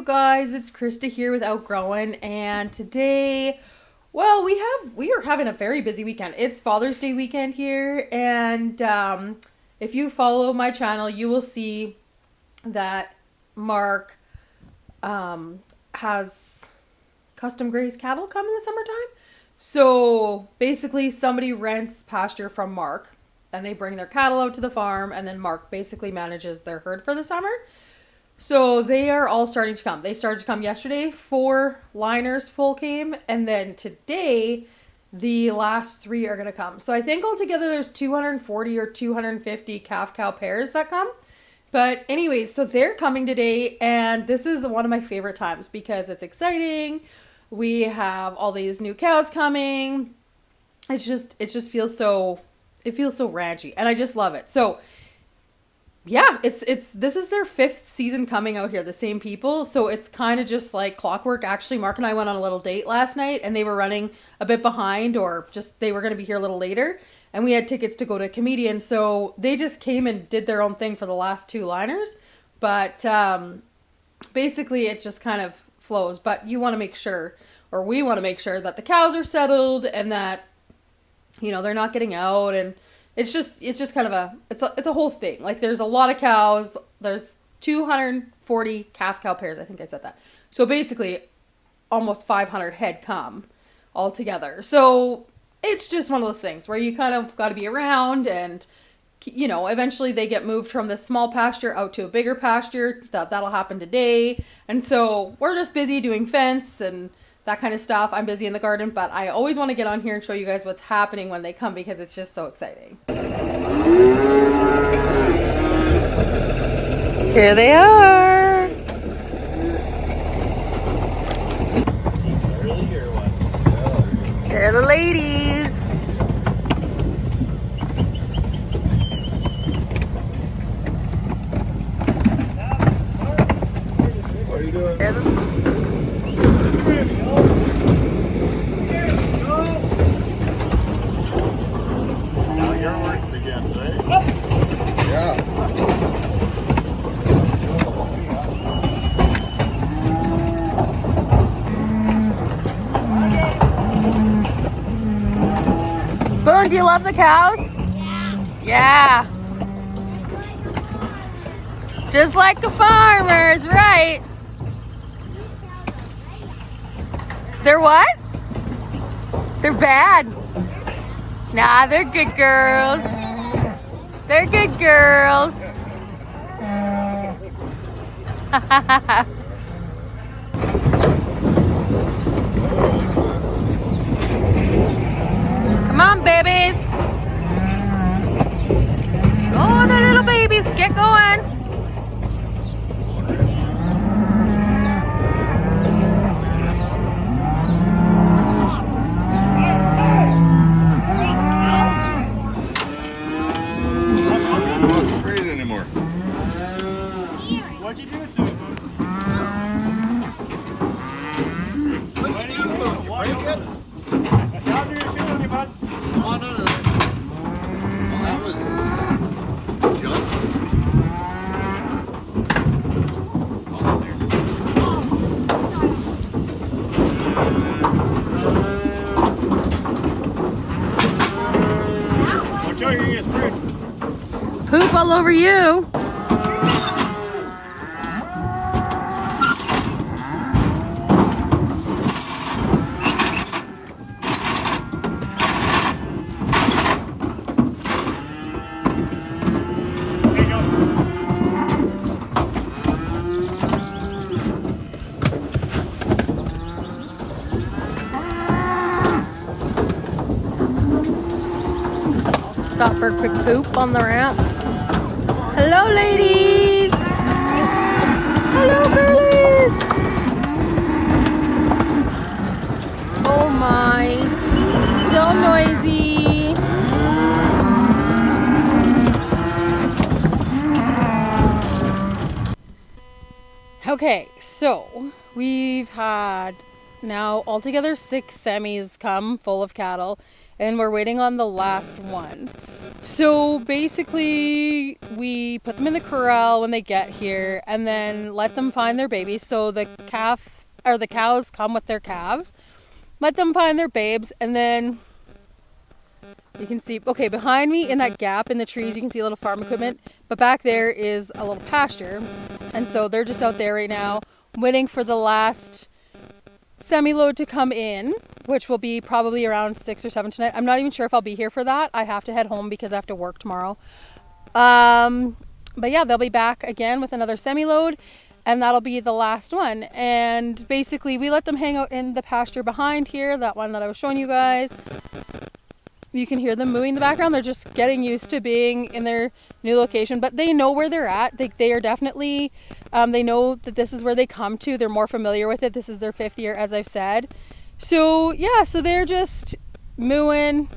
guys, it's Krista here with Outgrowing, and today, well, we are having a very busy weekend. It's Father's Day weekend here, and if you follow my channel, you will see that Mark has custom grazed cattle come in the summertime. So basically, somebody rents pasture from Mark, and they bring their cattle out to the farm, and then Mark basically manages their herd for the summer. So they are all starting to come. They started to come yesterday. 4 liners full came. And then today, the last 3 are going to come. So I think altogether there's 240 or 250 calf-cow pairs that come. But anyways, so they're coming today. And this is one of my favorite times because it's exciting. We have all these new cows coming. It just feels so, it feels so ranchy. And I just love it. So yeah, this is their 5th season coming out here, the same people. So it's kind of just like clockwork. Actually, Mark and I went on a little date last night and they were running a bit behind, or just they were going to be here a little later. And we had tickets to go to a comedian. So they just came and did their own thing for the last 2 liners. But basically it just kind of flows. But you want to make sure, or we want to make sure that the cows are settled and that, you know, they're not getting out, and it's just kind of it's a whole thing. Like, there's a lot of cows. There's 240 calf-cow pairs. I think I said that. So basically, almost 500 head come all together. So it's just one of those things where you kind of got to be around, and, you know, eventually they get moved from this small pasture out to a bigger pasture. That'll happen today. And so we're just busy doing fence and that kind of stuff. I'm busy in the garden, but I always want to get on here and show you guys what's happening when they come because it's just so exciting. Here they are. They're the ladies. What are you doing? They're the Now your work begins, right? Yeah. Boone, do you love the cows? Yeah. Just like the farmers, right? They're what? They're bad. Nah, they're good girls. They're good girls. Come on, babies. Oh, the little babies. Get going. What'd you do to it? What are you doing? Why are you getting? How do you do it, bud? Oh, no. Well, that was just. Watch out, you're gonna get sprayed. Poop all over you. Stop for a quick poop on the ramp. Hello, ladies. Hello, girlies. Oh my, so noisy. Okay, so we've had now altogether 6 semis come full of cattle, and we're waiting on the last one. So basically, we put them in the corral when they get here and then let them find their babies. So the cows come with their calves, let them find their babes, and then you can see, okay, behind me in that gap in the trees, you can see a little farm equipment, but back there is a little pasture. And so they're just out there right now waiting for the last semi-load to come in, which will be probably around 6 or 7 tonight. I'm not even sure if I'll be here for that. I have to head home because I have to work tomorrow. But yeah, they'll be back again with another semi-load, and that'll be the last one. And basically we let them hang out in the pasture behind here, that one that I was showing you guys. You can hear them mooing in the background. They're just getting used to being in their new location, but they know where they're at. They are definitely, they know that this is where they come to. They're more familiar with it. This is their 5th year, as I've said. So yeah, so they're just mooing.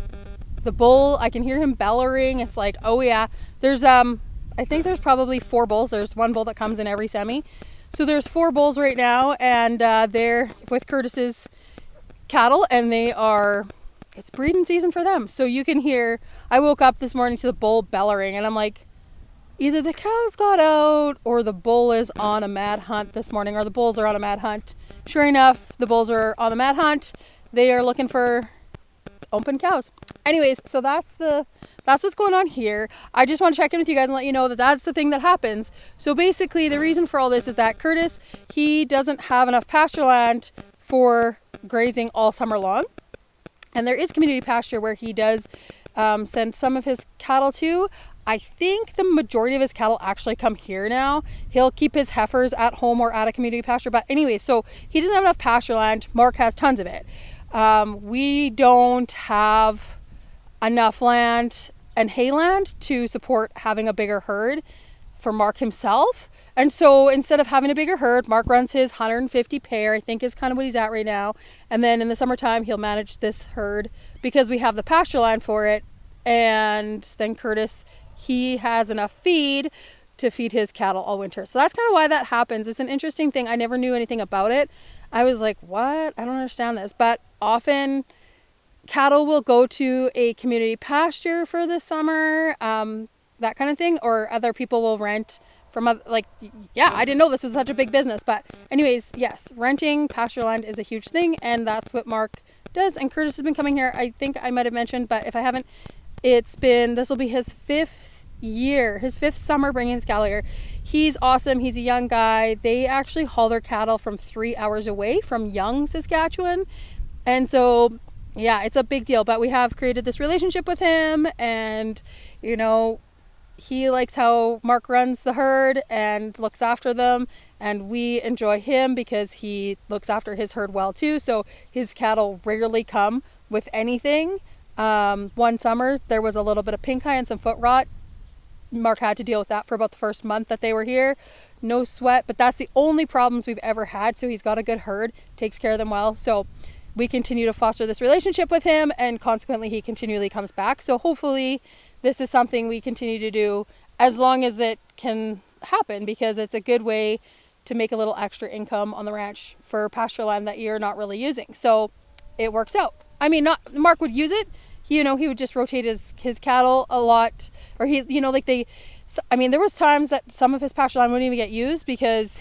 The bull, I can hear him bellowing. It's like, oh yeah, there's, I think there's probably 4 bulls. There's 1 bull that comes in every semi. So there's 4 bulls right now, and they're with Curtis's cattle, and they are, it's breeding season for them. So you can hear, I woke up this morning to the bull bellowing, and I'm like, either the cows got out or the bull is on a mad hunt this morning, or the bulls are on a mad hunt. Sure enough, the bulls are on the mad hunt. They are looking for open cows. Anyways, so that's what's going on here. I just want to check in with you guys and let you know that that's the thing that happens. So basically the reason for all this is that Curtis, he doesn't have enough pasture land for grazing all summer long. And there is community pasture where he does send some of his cattle to. I think the majority of his cattle actually come here now. He'll keep his heifers at home or at a community pasture. But anyway, so he doesn't have enough pasture land. Mark has tons of it. We don't have enough land and hay land to support having a bigger herd for Mark himself. And so instead of having a bigger herd, Mark runs his 150 pair, I think is kind of what he's at right now. And then in the summertime, he'll manage this herd because we have the pasture land for it. And then Curtis, he has enough feed to feed his cattle all winter. So that's kind of why that happens. It's an interesting thing. I never knew anything about it. I was like, what? I don't understand this. But often cattle will go to a community pasture for the summer, that kind of thing, or other people will rent from other, like, yeah, I didn't know this was such a big business. But anyways, yes, renting pasture land is a huge thing, and that's what Mark does. And Curtis has been coming here, I think I might have mentioned, but if I haven't, this will be his 5th year, his 5th summer bringing his cattle here. He's awesome. He's a young guy. They actually haul their cattle from 3 hours away from Young, Saskatchewan. And so, yeah, it's a big deal. But we have created this relationship with him, and, you know, he likes how Mark runs the herd and looks after them, and we enjoy him because he looks after his herd well too. So his cattle rarely come with anything. One summer there was a little bit of pink eye and some foot rot. Mark had to deal with that for about the first month that they were here. No sweat, but that's the only problems we've ever had. So he's got a good herd, takes care of them well. So we continue to foster this relationship with him, and consequently he continually comes back. So hopefully this is something we continue to do as long as it can happen, because it's a good way to make a little extra income on the ranch for pasture land that you're not really using. So it works out. I mean, not Mark would use it. He would just rotate his cattle a lot, or there was times that some of his pasture land wouldn't even get used because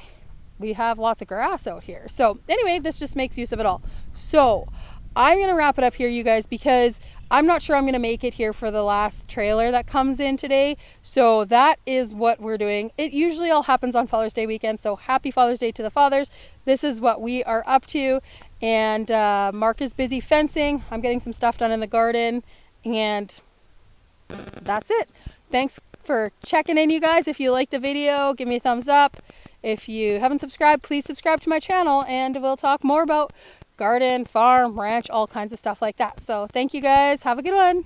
we have lots of grass out here. So anyway, this just makes use of it all. So I'm going to wrap it up here, you guys, because I'm not sure I'm going to make it here for the last trailer that comes in today. So that is what we're doing. It usually all happens on Father's Day weekend. So happy Father's Day to the fathers. This is what we are up to. And Mark is busy fencing. I'm getting some stuff done in the garden. And that's it. Thanks for checking in, you guys. If you like the video, give me a thumbs up. If you haven't subscribed, please subscribe to my channel, and we'll talk more about garden, farm, ranch, all kinds of stuff like that. So thank you guys. Have a good one.